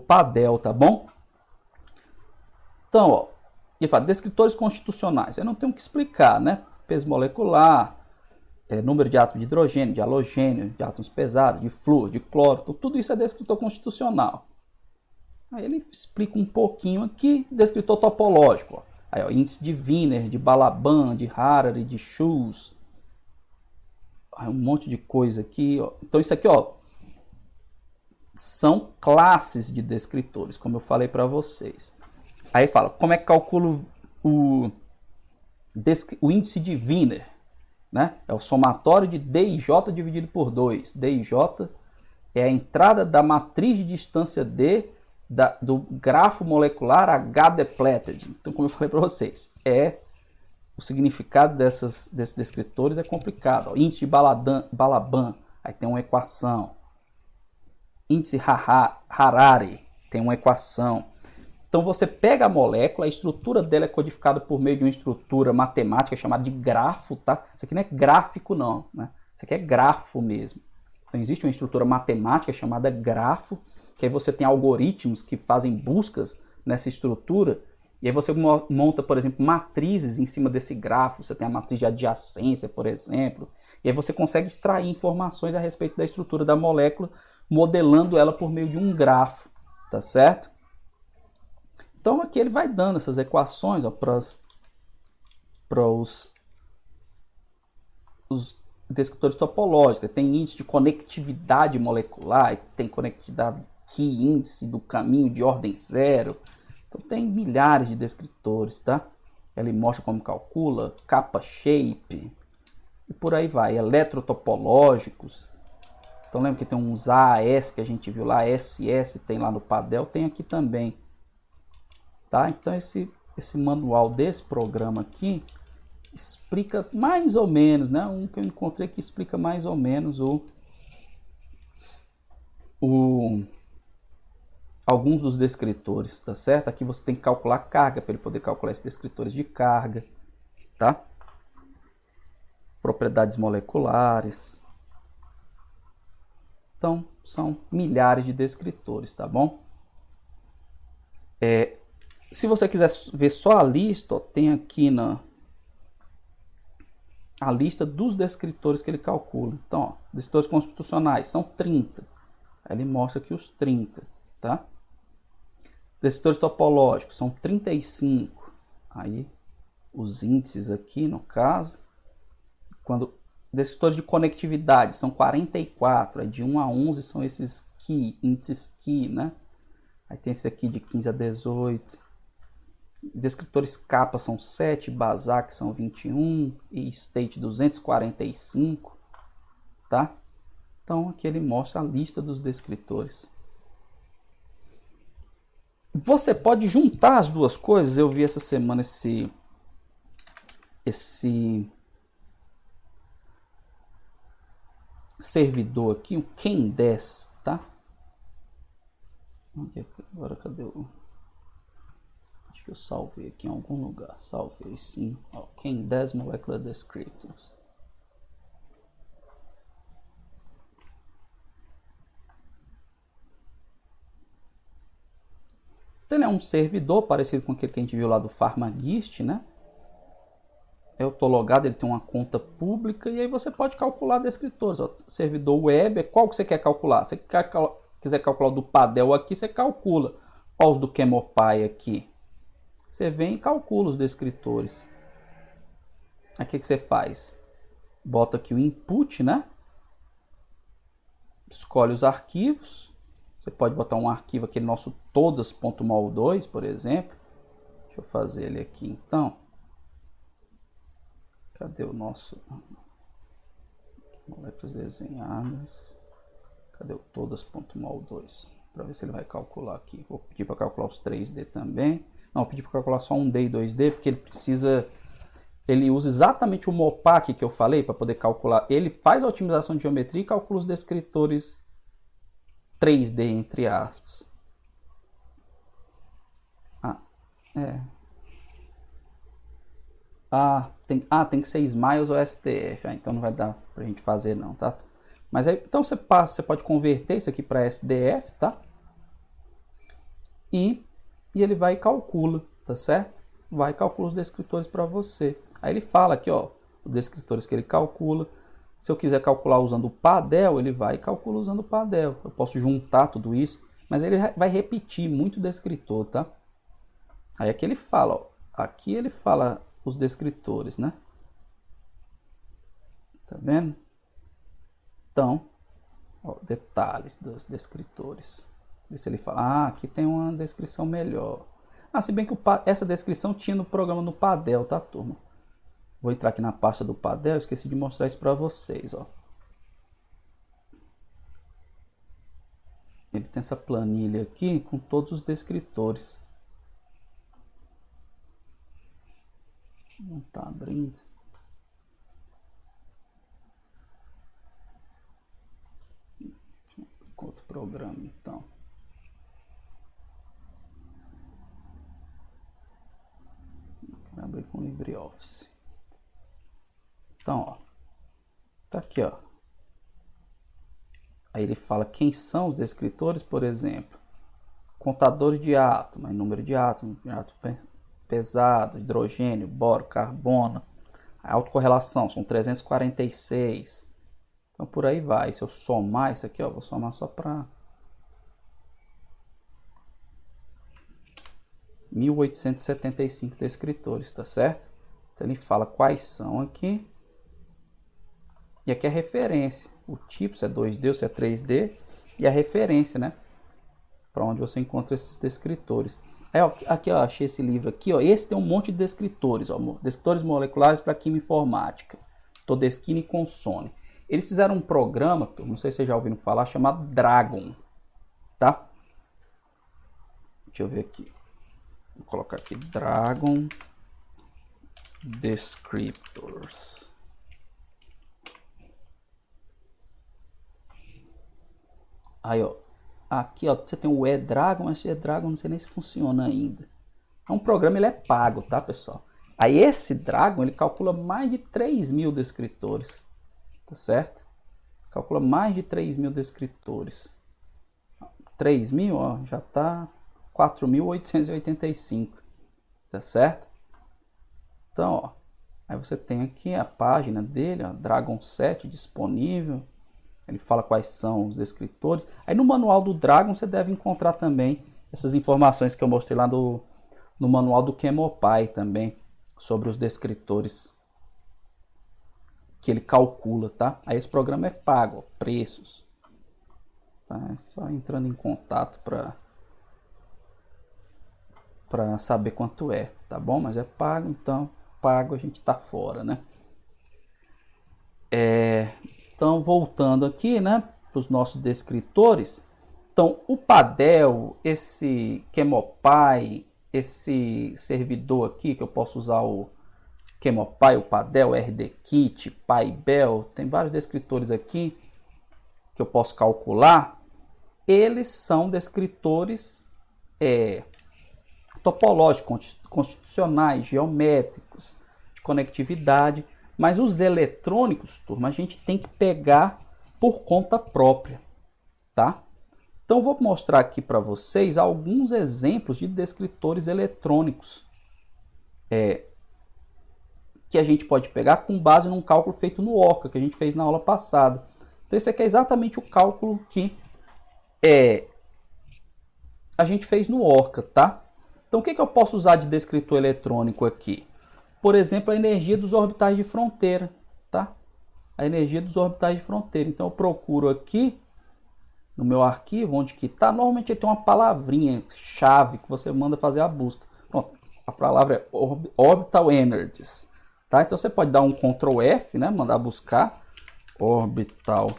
Padel, tá bom? Então, ó, ele fala descritores constitucionais. Eu não tenho que explicar, né? Peso molecular, número de átomos de hidrogênio, de halogênio, de átomos pesados, de flúor, de cloro, tudo isso é descritor constitucional. Aí ele explica um pouquinho aqui, descritor topológico, ó. Aí, ó, índice de Wiener, de Balaban, de Harari, de Schulz. Um monte de coisa aqui, ó. Então isso aqui, ó, são classes de descritores, como eu falei para vocês. Aí fala, como é que calculo o índice de Wiener, né? É o somatório de D e J dividido por 2. D e J é a entrada da matriz de distância D do grafo molecular H-depleted. Então, como eu falei para vocês, o significado desses descritores é complicado. Ó, índice de Balaban, aí tem uma equação. Índice Harari, tem uma equação. Então você pega a molécula, a estrutura dela é codificada por meio de uma estrutura matemática chamada de grafo, tá? Isso aqui não é gráfico não, né? Isso aqui é grafo mesmo. Então existe uma estrutura matemática chamada grafo, que aí você tem algoritmos que fazem buscas nessa estrutura, e aí você monta, por exemplo, matrizes em cima desse grafo. Você tem a matriz de adjacência, por exemplo, e aí você consegue extrair informações a respeito da estrutura da molécula, modelando ela por meio de um grafo, tá certo? Então aqui ele vai dando essas equações para os descritores topológicos. Tem índice de conectividade molecular, tem conectividade key índice do caminho de ordem zero. Então tem milhares de descritores, tá? Ele mostra como calcula, capa shape, e por aí vai, eletrotopológicos. Então lembra que tem uns AAS que a gente viu lá, SS tem lá no Padel, tem aqui também. Tá? Então esse manual desse programa aqui explica mais ou menos, né? Um que eu encontrei que explica mais ou menos alguns dos descritores, tá certo? Aqui você tem que calcular carga para ele poder calcular esses descritores de carga, tá? Propriedades moleculares. Então, são milhares de descritores, tá bom? Se você quiser ver só a lista, ó, tem aqui a lista dos descritores que ele calcula. Então, ó, descritores constitucionais são 30. Aí ele mostra aqui os 30, tá? Descritores topológicos são 35. Aí os índices aqui, no caso. Descritores de conectividade são 44. Aí de 1 a 11 são esses índices key, né? Aí tem esse aqui de 15 a 18. Descritores capa são 7, BASAC são 21 e State 245, tá? Então aqui ele mostra a lista dos descritores. Você pode juntar as duas coisas. Eu vi essa semana esse servidor aqui, o Ken10, tá? Agora cadê o... Acho que eu salvei aqui em algum lugar. Salvei sim. Ó, Ken10 Molecular Descriptors. Então ele é um servidor parecido com aquele que a gente viu lá do PharmaGist, né? Eu estou logado, ele tem uma conta pública e aí você pode calcular descritores. Ó, servidor web, qual que você quer calcular? Se você quiser calcular o do Padel aqui, você calcula. Olha os do Chemopy aqui. Você vem e calcula os descritores. Aqui que você faz? Bota aqui o input, né? Escolhe os arquivos. Você pode botar um arquivo aqui nosso todas.mol2, por exemplo. Deixa eu fazer ele aqui então. Cadê o nosso... Moléculas desenhadas. Cadê o todas.mol2? Para ver se ele vai calcular aqui. Vou pedir para calcular os 3D também. Não, vou pedir para calcular só 1D e 2D, porque ele precisa... Ele usa exatamente o Mopac que eu falei para poder calcular. Ele faz a otimização de geometria e calcula os descritores 3D, entre aspas. Tem que ser Smiles ou SDF. Então não vai dar pra gente fazer não, tá? Mas aí, então você pode converter isso aqui para SDF, tá? E ele vai e calcula, tá certo? Vai e calcula os descritores para você. Aí ele fala aqui, ó, os descritores que ele calcula. Se eu quiser calcular usando o Padel, ele vai e calcula usando o Padel. Eu posso juntar tudo isso, mas ele vai repetir muito descritor, tá? Aí aqui ele fala, ó, aqui ele fala os descritores, né? Tá vendo? Então, ó, detalhes dos descritores. Vê se ele fala, aqui tem uma descrição melhor. Se bem que essa descrição tinha no programa no Padel, tá, turma? Vou entrar aqui na pasta do Padel, esqueci de mostrar isso para vocês, ó. Ele tem essa planilha aqui com todos os descritores. Não tá abrindo. Outro programa, então. abrir com o LibreOffice. Então, ó, tá aqui, ó. Aí ele fala quem são os descritores, por exemplo, contadores de átomos, número de átomos pesado, hidrogênio, boro, carbono. A autocorrelação são 346. Então por aí vai. Se eu somar isso aqui, ó, vou somar só para 1875 descritores, tá certo? Então ele fala quais são aqui. E aqui é a referência. O tipo, se é 2D ou se é 3D. E a referência, né? Para onde você encontra esses descritores. Aí, ó, aqui, ó, achei esse livro aqui, ó. Esse tem um monte de descritores, ó. Descritores moleculares para química informática. Todeschini e Consone. Eles fizeram um programa, não sei se vocês já ouviram falar, chamado Dragon. Tá? Deixa eu ver aqui. Vou colocar aqui Dragon Descriptors. Aí, ó. Aqui, ó, você tem o eDragon, mas o eDragon não sei nem se funciona ainda. É um programa, ele é pago, tá, pessoal? Aí esse Dragon, ele calcula mais de 3.000 descritores. Tá certo? Calcula mais de 3.000 descritores. 3.000, ó, já tá 4.885. Tá certo? Então, ó, aí você tem aqui a página dele, ó, Dragon 7 disponível. Ele fala quais são os descritores. Aí no manual do Dragon você deve encontrar também essas informações que eu mostrei lá no manual do ChemoPy também, sobre os descritores que ele calcula, tá? Aí esse programa é pago, ó, preços. Tá? É só entrando em contato para saber quanto é, tá bom? Mas é pago, então pago a gente tá fora, né? Então, voltando aqui, né, para os nossos descritores. Então, o Padel, esse ChemoPy, esse servidor aqui, que eu posso usar o ChemoPy, o Padel, RDKit, PyBel, tem vários descritores aqui que eu posso calcular. Eles são descritores topológicos, constitucionais, geométricos, de conectividade. Mas os eletrônicos, turma, a gente tem que pegar por conta própria, tá? Então, vou mostrar aqui para vocês alguns exemplos de descritores eletrônicos que a gente pode pegar com base num cálculo feito no Orca, que a gente fez na aula passada. Então, esse aqui é exatamente o cálculo que a gente fez no Orca, tá? Então, o que eu posso usar de descritor eletrônico aqui? Por exemplo, a energia dos orbitais de fronteira, tá? A energia dos orbitais de fronteira. Então, eu procuro aqui, no meu arquivo, onde que tá. Normalmente ele tem uma palavrinha chave que você manda fazer a busca. Pronto, a palavra é Orbital Energies, tá? Então, você pode dar um Ctrl F, né? Mandar buscar Orbital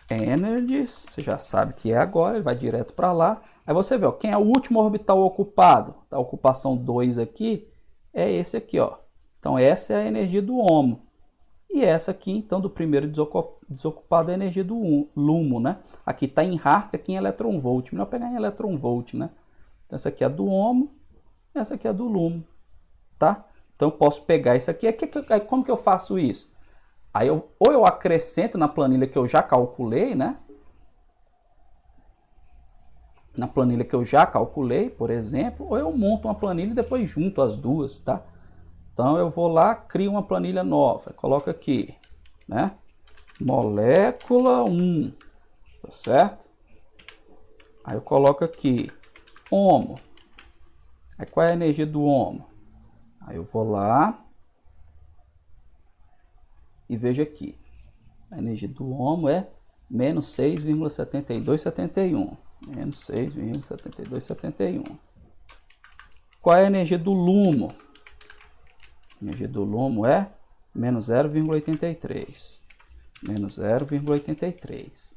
Energies. Você já sabe que é agora, ele vai direto para lá. Aí você vê, ó, quem é o último orbital ocupado? A ocupação 2 aqui. É esse aqui, ó. Então essa é a energia do HOMO. E essa aqui, então, do primeiro desocupado é a energia do LUMO, né? Aqui está em Hart, aqui em electronvolt. Melhor pegar em electronvolt, né? Então essa aqui é do HOMO, essa aqui é do LUMO, tá? Então eu posso pegar isso aqui. Como que eu faço isso? Aí ou eu acrescento na planilha que eu já calculei, né? Na planilha que eu já calculei, por exemplo, ou eu monto uma planilha e depois junto as duas, tá? Então eu vou lá, crio uma planilha nova, coloco aqui, né? Molécula 1, tá certo? Aí eu coloco aqui, HOMO. Aí qual é a energia do HOMO? Aí eu vou lá e vejo aqui. A energia do HOMO é menos 6,7271. Menos 6,7271. Qual é a energia do LUMO? A energia do LUMO é menos 0,83. Menos 0,83.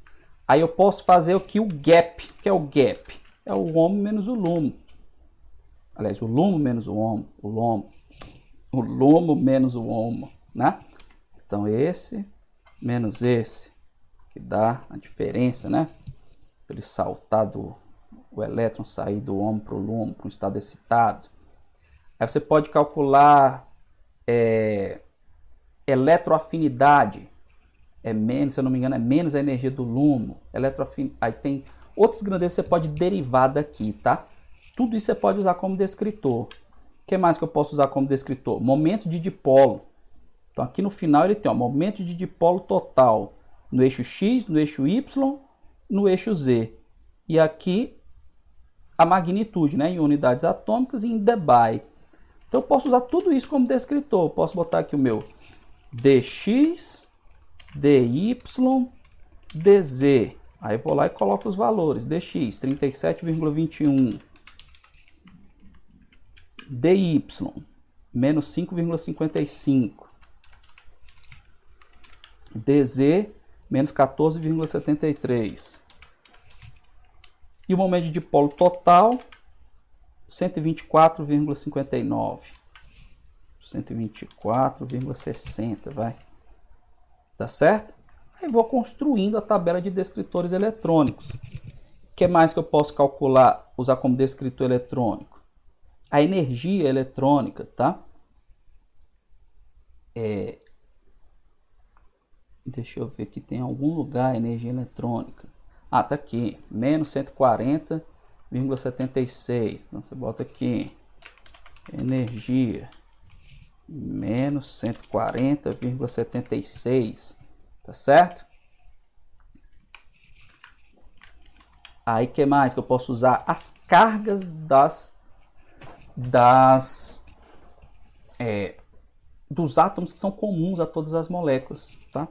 Aí eu posso fazer aqui o gap. O que é o gap? É o HOMO menos o LUMO. Aliás, o LUMO menos o HOMO. O LUMO menos o HOMO, né? Então esse menos esse, que dá a diferença, né? Ele saltar o elétron sair do HOMO para o LUMO, para um estado excitado. Aí você pode calcular eletroafinidade, é menos, se eu não me engano, é menos a energia do lumo. Aí tem outras grandezas que você pode derivar daqui, tá? Tudo isso você pode usar como descritor. O que mais que eu posso usar como descritor? Momento de dipolo. Então aqui no final ele tem momento de dipolo total no eixo X, no eixo Y, no eixo Z. E aqui a magnitude, né, em unidades atômicas e em dBi. Então eu posso usar tudo isso como descritor. Eu posso botar aqui o meu dx, dy, dz. Aí eu vou lá e coloco os valores. dx 37,21. dy menos 5,55. dz menos 14,73. E o momento de dipolo total 124,59. 124,60, vai. Tá certo? Aí vou construindo a tabela de descritores eletrônicos. O que mais que eu posso calcular, usar como descritor eletrônico? A energia eletrônica, tá? Deixa eu ver aqui, tem algum lugar a energia eletrônica. Ah, tá aqui, menos 140,76. Então você bota aqui, energia, menos 140,76. Tá certo? Aí que mais que eu posso usar? As cargas dos átomos que são comuns a todas as moléculas, tá?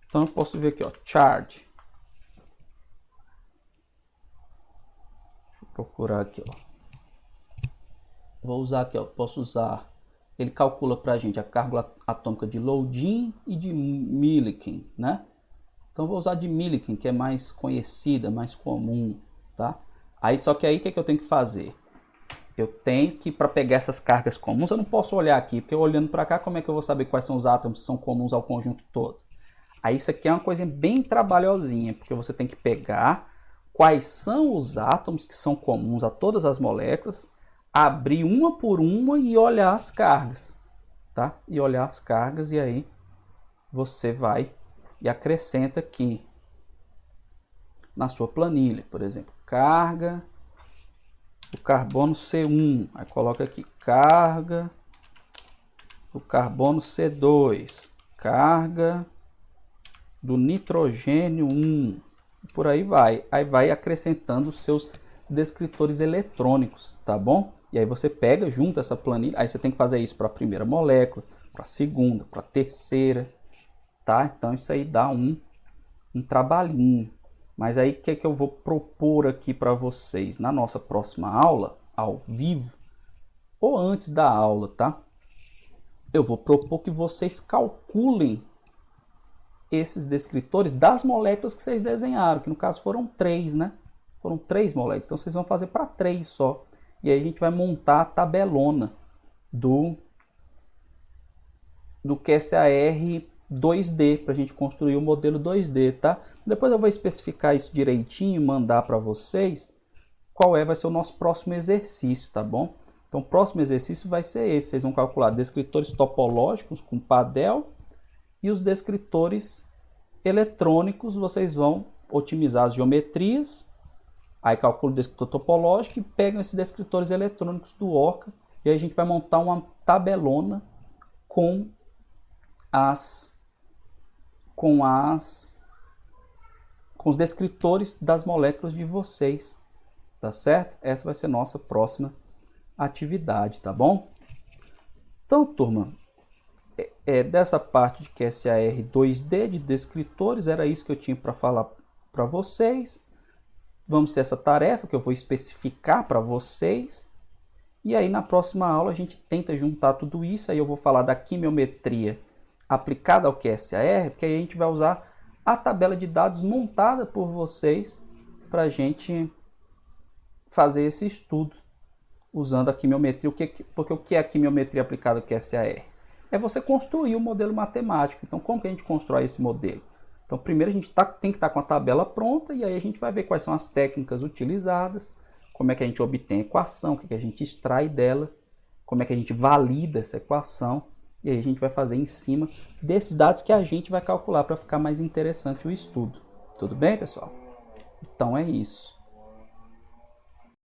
Então eu posso ver aqui, ó, charge. Deixa eu procurar aqui, ó. Vou usar aqui, ó, posso usar. Ele calcula pra gente a carga atômica de Lodin e de Millikan, né? Então vou usar de Millikan, que é mais conhecida, mais comum, tá? Aí só que aí o que eu tenho que fazer? Eu tenho que, para pegar essas cargas comuns, eu não posso olhar aqui, porque olhando para cá, como é que eu vou saber quais são os átomos que são comuns ao conjunto todo? Aí isso aqui é uma coisa bem trabalhosinha, porque você tem que pegar quais são os átomos que são comuns a todas as moléculas, abrir uma por uma e olhar as cargas, tá? E olhar as cargas e aí você vai e acrescenta aqui na sua planilha, por exemplo, carga do carbono C1, aí coloca aqui carga do carbono C2, carga do nitrogênio 1, por aí vai. Aí vai acrescentando os seus descritores eletrônicos, tá bom? E aí você pega, junta essa planilha, aí você tem que fazer isso para a primeira molécula, para a segunda, para a terceira, tá? Então isso aí dá um trabalhinho. Mas aí o que é que eu vou propor aqui para vocês na nossa próxima aula, ao vivo, ou antes da aula, tá? Eu vou propor que vocês calculem esses descritores das moléculas que vocês desenharam, que no caso foram 3, né? Foram 3 moléculas, então vocês vão fazer para 3 só. E aí a gente vai montar a tabelona do QSAR 2D, para a gente construir o modelo 2D, tá? Depois eu vou especificar isso direitinho e mandar para vocês vai ser o nosso próximo exercício, tá bom? Então o próximo exercício vai ser esse, vocês vão calcular descritores topológicos com Padel e os descritores eletrônicos, vocês vão otimizar as geometrias, aí calcula o descritor topológico e pegam esses descritores eletrônicos do Orca e aí a gente vai montar uma tabelona com os descritores das moléculas de vocês, tá certo? Essa vai ser nossa próxima atividade, tá bom? Então, turma, dessa parte de QSAR 2D de descritores, era isso que eu tinha para falar para vocês. Vamos ter essa tarefa que eu vou especificar para vocês. E aí na próxima aula a gente tenta juntar tudo isso. Aí eu vou falar da quimiometria aplicada ao QSAR, porque aí a gente vai usar a tabela de dados montada por vocês para a gente fazer esse estudo usando a quimiometria. Porque o que é a quimiometria aplicada ao QSAR? É você construir um modelo matemático. Então como que a gente constrói esse modelo? Então primeiro a gente tem que estar com a tabela pronta e aí a gente vai ver quais são as técnicas utilizadas, como é que a gente obtém a equação, o que a gente extrai dela, como é que a gente valida essa equação, e aí a gente vai fazer em cima desses dados que a gente vai calcular para ficar mais interessante o estudo. Tudo bem, pessoal? Então é isso.